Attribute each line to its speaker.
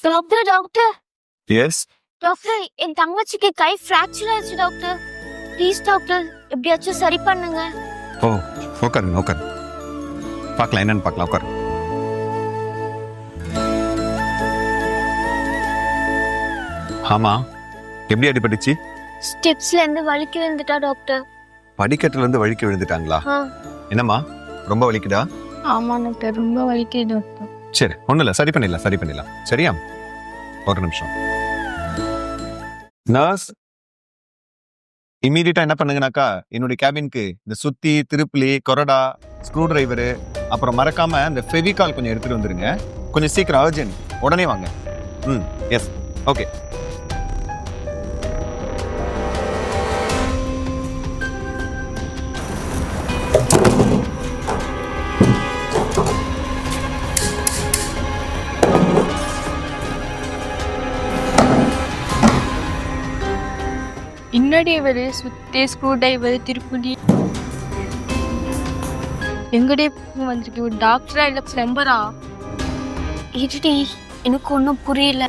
Speaker 1: Doctor doctor
Speaker 2: yes.
Speaker 1: Doctor என் தங்கச்சிக்கு கை ஃப்ராக்சர் ஆயிடுச்சு டாக்டர். ப்ளீஸ் டாக்டர் எப்படியாச்சும் சரி பண்ணுங்க.
Speaker 2: ஓ, உட்காருங்க உட்காரு. பார்க்கலாம் என்னன்னு பார்க்கலாம், உட்காரு. ஆமா, எப்படி அடிபட்டுச்சு?
Speaker 1: ஸ்டெப்ஸ்ல இருந்து வலிக்கி விழுந்துட்டா டாக்டர்.
Speaker 2: படிக்கட்டுல இருந்து வழுக்கி விழுந்துட்டாங்களா? என்னம்மா, ரொம்ப வலிக்குதா?
Speaker 1: ஆமா டாக்டர், ரொம்ப வலிக்குது டாக்டர்.
Speaker 2: சரி, ஒண்ணும் இல்ல, சரி பண்ணிடலாம் சரியா? ஒரு நிமிஷம். நர்ஸ், இமீடியட்டா என்ன பண்ணுங்கனாக்கா, என்னுடைய கேபினுக்கு இந்த சுத்தி, திருப்புளி, கொரடா, ஸ்க்ரூ டிரைவரு, அப்புறம் மறக்காம இந்த ஃபெவிகால் கொஞ்சம் எடுத்துட்டு வந்துருங்க. கொஞ்சம் சீக்கிரம், அர்ஜென்ட், உடனே வாங்க. S, okay.
Speaker 3: இன்னடி இவரு சுத்தி ஸ்க்ரூ டிரைவர் திருப்புலி எங்கடே வந்திருக்கு? ஒரு டாக்டரா இல்ல பிளம்பரா?
Speaker 1: இருடி, எனக்கு ஒன்றும் புரியல.